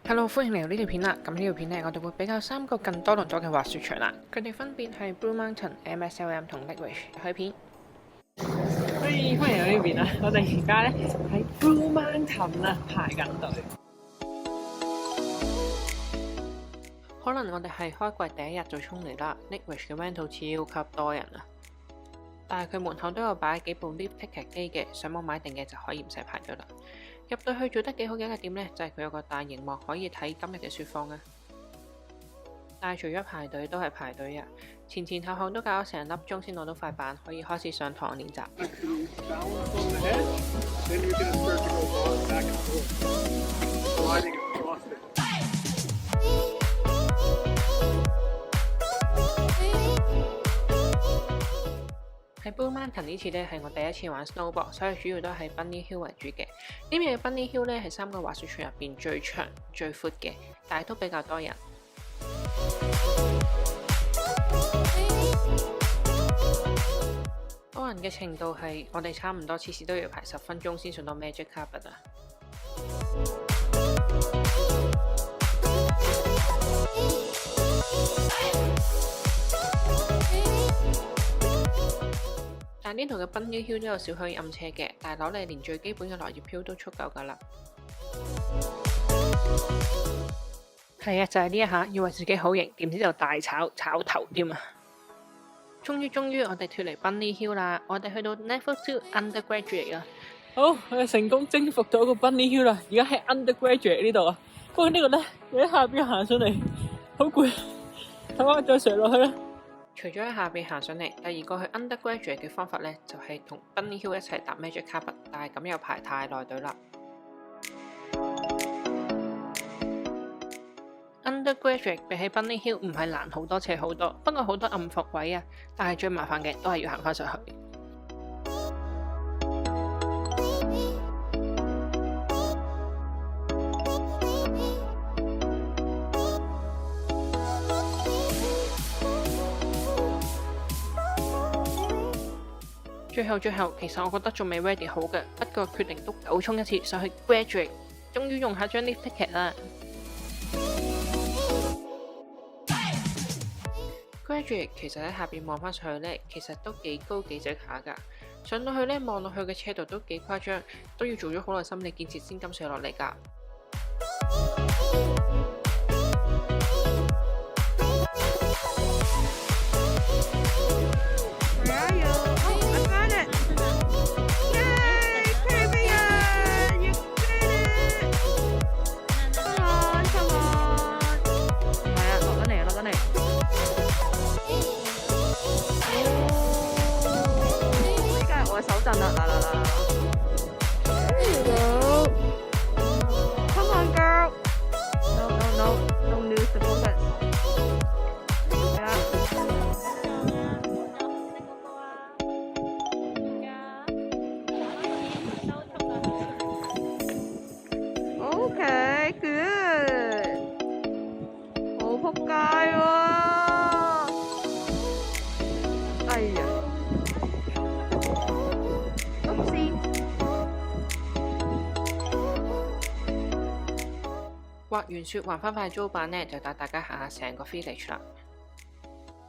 Hello，歡迎嚟到呢條片啦。咁呢條片呢，我哋會比較3個更多倫多嘅滑雪場啦。佢哋分別係 Blue Mountain、MSLM 同 Lakewish。開片。歡迎嚟到呢邊啦。我哋而家呢就喺 Blue Mountain 啦，排緊隊。可能我哋係開季第一日就衝嚟啦。Lakewish 嘅 rental 超級多人啊，但係佢門口都有擺幾部 lift ticket 機嘅，上網買定嘅就可以唔使排隊啦。入到去做得幾好嘅一個點呢，就係佢有個大螢幕可以睇今日嘅雪況啊！但係除咗排隊都係排隊啊，前後後都搞咗成粒鐘先攞到塊板，可以開始上堂練習。喺 Blue Mountain 呢次呢係我第一次玩 snowboard， 所以主要都係 Bunny Hill 為主嘅。呢邊嘅 Bunny Hill 呢係3個滑雪場入邊最長、最闊嘅，但係都比較多人。多人嘅程度係我哋差唔多次次都要排10分鐘先上到 Magic Carpet 啊！但呢度嘅 Bunny Hill 都有小許暗斜嘅，但係攞嚟連最基本嘅落葉飄都足夠㗎啦。係啊，就係呢一下，以為自己好型，點知就大炒頭添啊！終於我哋脫離 Bunny Hill 啦，我哋去到 Level 2 Undergraduate 啊！好，我哋成功征服咗個 Bunny Hill 啦，而家喺 Undergraduate 呢度啊。不過呢個呢，你喺下邊行上嚟，好攰，睇下再上落去啦。除咗喺下邊行上嚟，第二個去 Undergraduate 嘅方法呢，就係同 Bunny Hill 一齊搭 Magic Carpet， 但係咁又排太耐隊啦。Undergraduate 比起 Bunny Hill 唔係難好多斜好多，不過好多暗伏位啊，但係最麻煩嘅都係要行返上去。最後，其實我覺得仲未 ready 好嘅，不過決定都9衝一次上去 graduate， 終於用下張 lift ticket 啦。graduate 其實喺下邊望返上去呢，其實都幾高幾直下㗎。上到去呢，望落去嘅斜度都幾誇張，都要做咗好耐心理建設先敢上落嚟㗎。Come on, girl. No, don't lose the focus. Okay, good. 好仆街喎！哎呀！滑完雪還返塊租板呢，就帶大家行下成個 village 啦。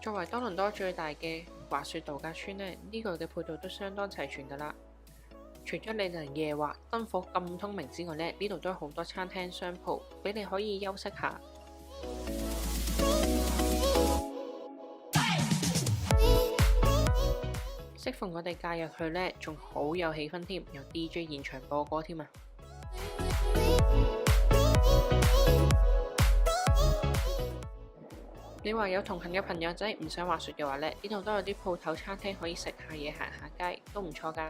作為多倫多最大嘅滑雪度假村呢，呢個嘅配套都相當齊全㗎啦。除咗你能夜滑燈火咁通明之外呢，呢度都有好多餐廳商鋪俾你可以休息下。適逢我哋假日去呢，仲好有氣氛添，有 DJ 現場播歌添啊！你話有同行嘅朋友仔唔想滑雪嘅話呢，呢度都有啲鋪頭餐廳可以食下嘢、行下街，都唔錯㗎。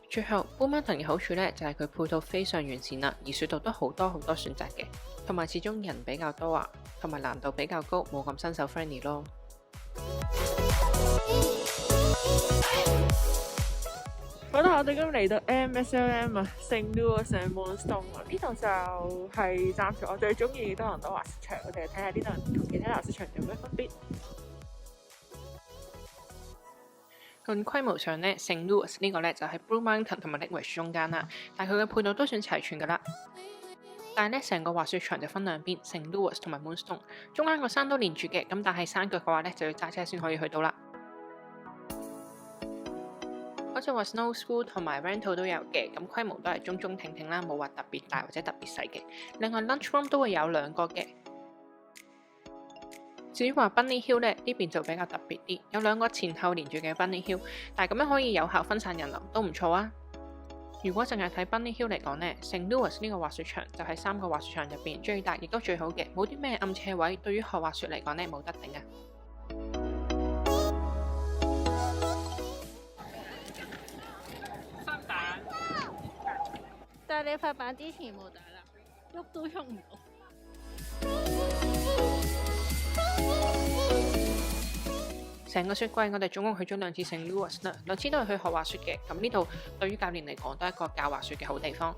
最後 Blue Mountain 嘅好處呢，就係佢配套非常完善啦，而雪道都好多選擇嘅，同埋始終人比較多啊，同埋難度比較高，冇咁新手 friendly 咯。好啦，我哋今日嚟到 MSLM 啊，聖路易斯 Moonstone 啊，呢度就係暫時我最中意嘅多倫多滑雪場，我哋睇下呢度同其他滑雪場有咩分別。論規模上呢，聖路易斯呢個呢就係 Blue Mountain 同埋 Lakewish 中間啦，但佢嘅配套都算齊全噶啦。但係咧，成個滑雪場就分兩邊，聖 Louis 同埋 Moonstone， 中間個山都連住嘅，咁但係山腳嘅話咧就要揸車先可以去到啦。好似話 Snow School 同埋 Rental 都有嘅，咁規模都係中中挺挺啦，冇話特別大或者特別細嘅。另外 Lunch Room 都會有2個嘅。至於話 Bunny Hill 咧，呢邊就比較特別啲，有2個前後連住嘅 Bunny Hill， 但係咁樣可以有效分散人流，都唔錯啊。如果淨係睇 Bunny Hill 嚟講呢，聖 Louis 呢個滑雪場就係3個滑雪場入邊最大亦都最好嘅，冇啲咩暗斜位，對於學滑雪嚟講呢，冇得頂啊！翻板，但係你塊板之前冇打啦，喐都喐唔到。成個雪季我哋總共去咗2次聖 Louis 啦，2次都係去學滑雪嘅。咁呢度對於教練嚟講都係一個教滑雪嘅好地方。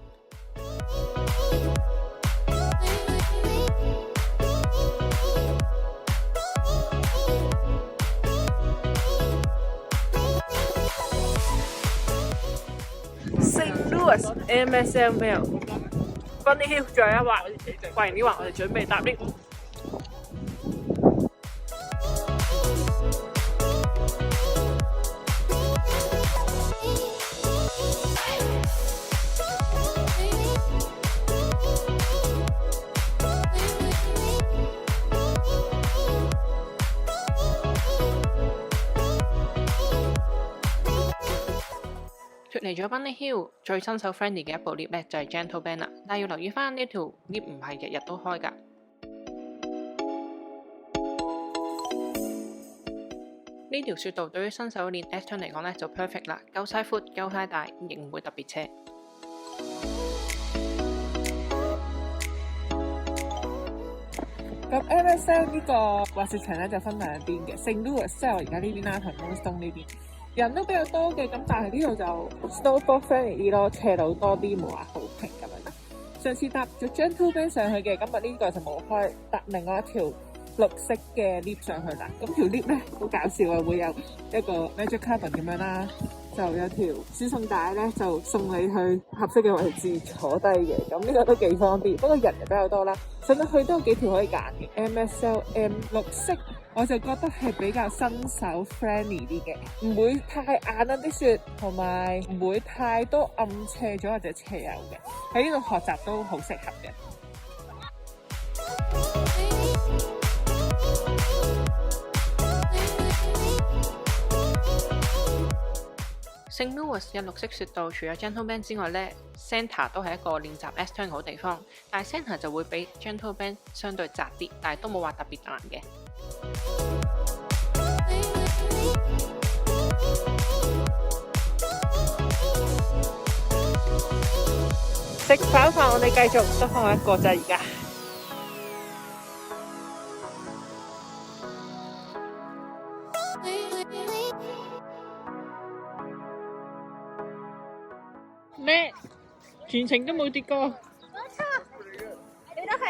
聖 Louis MSL Vale Bunny Hill 最後一滑，滑完呢滑我哋準備搭 lift。脫離咗 Bunny Hill， 最新手 friendly 嘅一部 lift 咧就係 Gentle Bend 啦，但係要留意翻呢條 lift 唔係日日都開㗎。呢條雪道對於新手練 S turn 嚟講咧就 perfect 啦，夠晒闊，夠晒大，亦唔會特別斜。咁 MSL 呢個滑雪場咧就分兩邊嘅，聖 Louis 即係我而家呢邊啦，同 Moonstone 呢邊人都比較多嘅，咁但係呢度就 snowboard friendly 啲咯，斜路多啲，冇話好平咁樣啦。上次搭咗 Gentle Bend 上去嘅，今日呢個就冇開，搭另外一條綠色嘅 lift 上去啦。咁條 lift 咧好搞笑啊，會有一個 magic cabin 咁樣啦，就有條輸送帶咧，就送你去合適嘅位置坐低嘅。咁呢個都幾方便，不過人就比較多啦。上到去都有幾條可以揀嘅 MSL M 綠色。我就覺得係比較新手 friendly 啲嘅，唔會太硬啦啲雪，同埋唔會太多暗斜咗或者斜右嘅。喺呢度學習都好適合嘅。聖 Louis 嘅綠色雪道除咗 Gentle Bend 之外呢 Center 都係一個練習 S turn 好地方，但係 Center 就會比 Gentle Bend 相對窄啲，但係都冇話特別難嘅。食飽飯，我哋繼續得翻我一個咋而家。咩？全程都冇跌過。冇錯，你都係。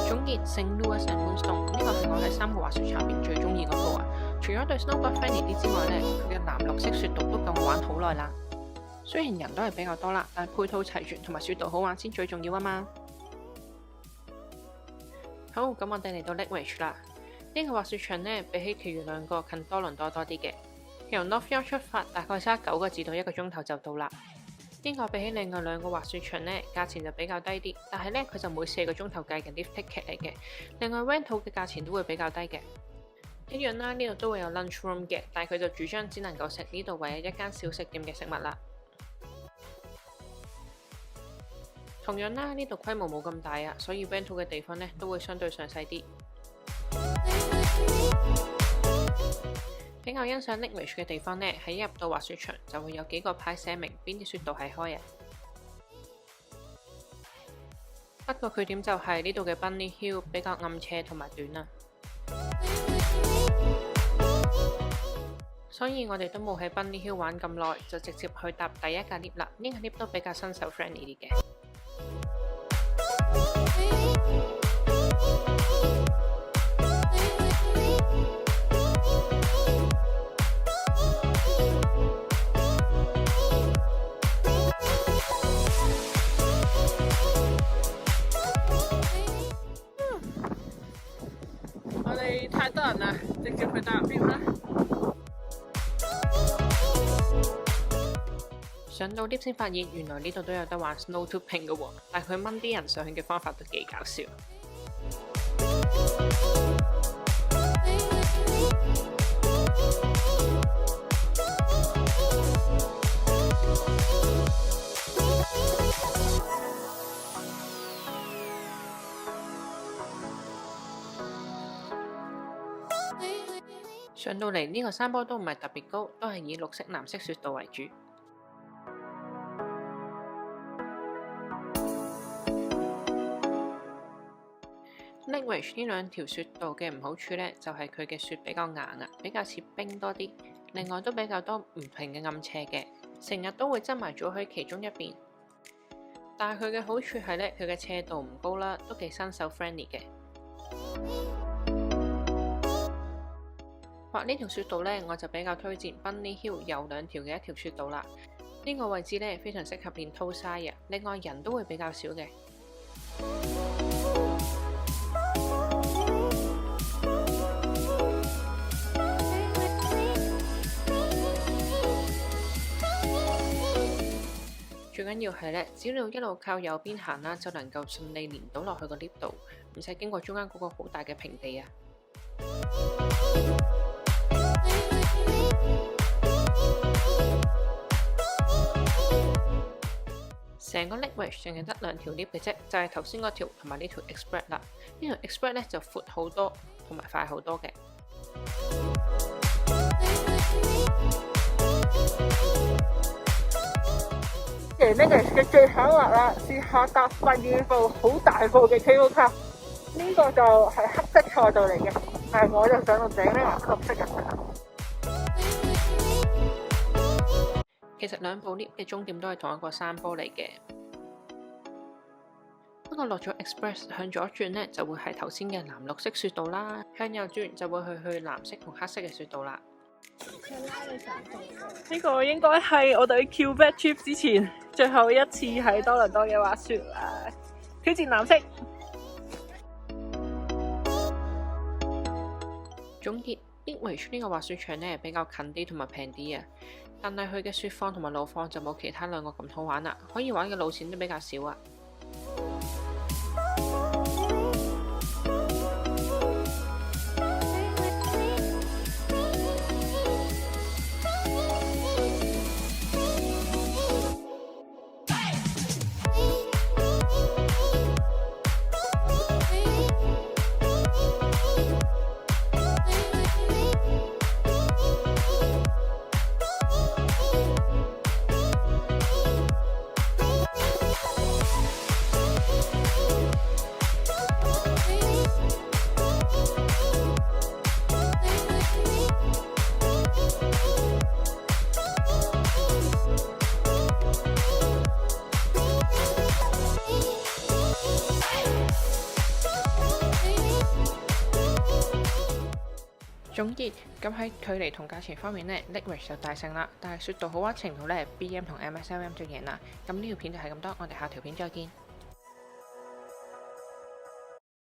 總結聖 Louis and Moonstone 呢個係我喺3個滑雪場入邊最中意嗰個啊！除咗對 snowboard friendly 啲之外呢，佢嘅藍綠色雪道都夠我玩好耐啦。雖然人都係比較多啦，但係配套齊全同埋雪道好玩先最重要啊嘛。好，咁我哋嚟到 Lake Ridge 啦。呢個滑雪場呢，比起其餘2個近多倫多多啲嘅，由 North York 出發大概揸9個字到1個鐘頭就到啦。呢個比起另外2個滑雪場呢，價錢就比較低啲，但係呢，佢就每4個鐘頭計嘅 lift ticket 嚟嘅。另外 rental 嘅價錢都會比較低嘅。一樣啦，呢度都會有 lunch room 嘅，但係佢就主張只能夠食呢度唯一一間小食店嘅食物啦。同樣啦，呢度規模冇咁大啊，所以 rental 嘅地方呢都會相對上細啲。比較欣賞 Lake Ridge 嘅地方呢，喺一入到滑雪場就會有幾個牌寫明邊啲雪道係開啊。不過缺點就係呢度嘅 Bunny Hill 比較暗斜同埋短啊，所以我哋都冇喺 Bunny Hill 玩咁耐，就直接去搭第一架 lift 啦。呢個 lift 都比較新手 friendly 啲嘅。上到 lift 先發現原來呢度都有得玩 snow tubing 嘅喎，但係佢掹啲人上去嘅方法都幾搞笑。上到嚟呢個山坡都唔係特別高，都係以綠色、藍色雪道為主。Lake Ridge 呢兩條雪道嘅唔好處呢，就係佢嘅雪比較硬啊，比較似冰多啲。另外都比較多唔平嘅暗斜嘅，成日都會擠埋咗喺其中一邊。但係佢嘅好處係呢，佢嘅斜度唔高啦，都幾新手 friendly 嘅。畫呢條雪道呢，我就比較推薦 Bunny Hill 有兩條嘅一條雪道啦。呢個位置呢，非常適合練 toe side 啊，另外人都會比較少嘅。最緊要係呢，只要一路靠右邊行啦，就能夠順利連到落去個 lift 度，唔使經過中間嗰個好大嘅平地啊。成個 Lake Ridge 淨係得兩條 lift 嘅啫，就係頭先嗰條同埋呢條 Express 啦。呢條 Express 呢就闊好多，同埋快好多嘅。Lake Ridge 嘅最巧滑啦，試下搭第二部好大部嘅 cable car。呢個就係黑色賽道嚟嘅，但係我就上到頂呢個綠色嘅。其實兩部 lift 嘅終點都係同一個山坡嚟嘅，不過落咗 Express 向左轉呢，就會係頭先嘅藍綠色雪道啦，向右轉就會去藍色同黑色嘅雪道啦。呢個應該係我哋 Quebec trip 之前最後一次喺多倫多嘅滑雪啦，挑戰藍色。總結 Lake Ridge 呢個滑雪場呢，比較近啲同埋平啲啊，但係佢嘅雪況同埋路況就冇其他兩個咁好玩啦，可以玩嘅路線都比較少啊。總結咁喺距離同價錢方面呢 Lake Ridge 就大勝啦，但係雪道好玩程度呢 BM 同 MSLM 就贏啦。咁呢條片就係咁多，我哋下條片再見。